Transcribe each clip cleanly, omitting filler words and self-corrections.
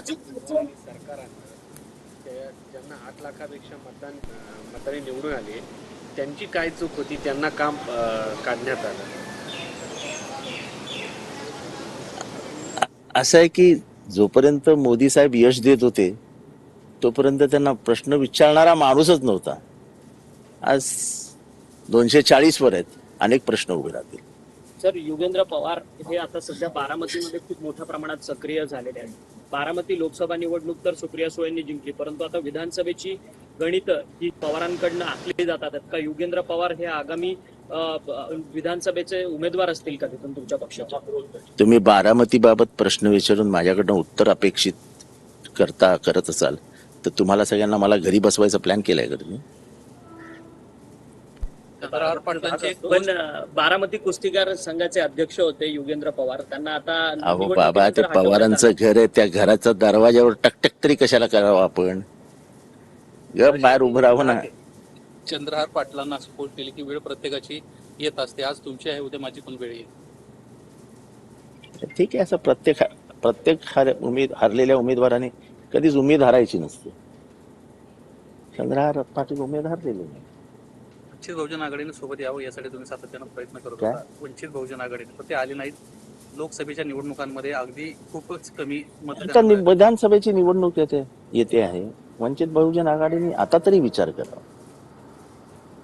सरकार ज्यांना 8 लाखापेक्षा मतांनी निवडून आले त्यांची काय चूक होती, त्यांना काम काढण्यात आलं? असं आहे की जोपर्यंत मोदी साहेब यश देत होते तोपर्यंत त्यांना प्रश्न विचारणारा माणूसच नव्हता. आज 240 वर आहेत, अनेक प्रश्न उभे राहतील. सर, युगेंद्र पवार हे आता सध्या बारामतीमध्ये खूप मोठ्या प्रमाणात सक्रिय झालेले आहेत. बारामती लोकसभा निवडणूक तर सुप्रिया सुळेंनी जिंकली, परंतु आता विधानसभेची गणितं ही पवारांकडनं आखली जातात का? युगेंद्र पवार हे आगामी विधानसभेचे उमेदवार असतील का तिथून तुमच्या पक्षाच्या? तुम्ही बारामतीबाबत प्रश्न विचारून माझ्याकडनं उत्तर अपेक्षित करत असाल तर तुम्हाला सगळ्यांना मला घरी बसवायचा प्लॅन केलाय का तुम्ही? बारामती कुस्तीगार संघाचे अध्यक्ष होते युगेंद्र पवार, त्यांना आता अहो बाबा, ते पवारांचं घर आहे, त्या घराच्या दरवाजावर टकटक तरी कशाला करावं आपण? बाहेर उभं राहू ना. चंद्रहार पाटलांना सपोर्ट केली की वेळ प्रत्येकाची येत असते. आज तुमची आहे, उद्या माझी पण वेळ येईल. ठीक आहे, असं प्रत्येक हरलेल्या उमेदवाराने कधीच उमेद हारायची नसते. चंद्रहार पाटील उमेद हरलेले नाही. वंचित बहुजन आघाडीने सोबत यावं यासाठी तुम्ही सातत्यानं प्रयत्न करत काय? होता. वंचित बहुजन आघाडीने पण ते आले नाहीत. लोकसभेच्या निवडणुकांमध्ये अगदी खूपच कमी आता विधानसभेची निवडणूक येते आहे. वंचित बहुजन आघाडीने आता तरी विचार करावा,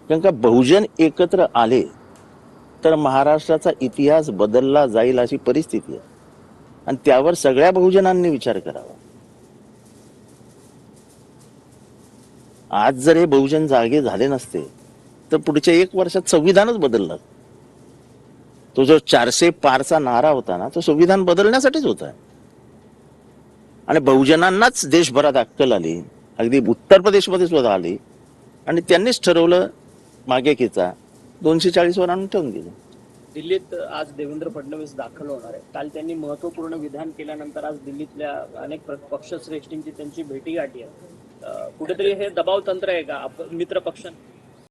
कारण का बहुजन एकत्र आले तर महाराष्ट्राचा इतिहास बदलला जाईल अशी परिस्थिती आहे, आणि त्यावर सगळ्या बहुजनांनी विचार करावा. आज जर हे बहुजन जागे झाले नसते तर पुढच्या 1 वर्षात संविधानच बदललं. तो जो 400 पारचा नारा होता ना, तो संविधान बदलण्यासाठीच होता. आणि बहुजनांनाच देशभरात अक्कल आली, अगदी उत्तर प्रदेशमध्ये सुद्धा आली, आणि त्यांनीच ठरवलं मागे खेचा 240 वर आणून ठेवून दिलं. दिल्लीत आज देवेंद्र फडणवीस दाखल होणार आहे. काल त्यांनी महत्वपूर्ण विधान केल्यानंतर आज दिल्लीतल्या अनेक पक्षश्रेष्ठींची त्यांची भेटीगाठी आहे. कुठेतरी हे दबाव तंत्र आहे का मित्र पक्षांना?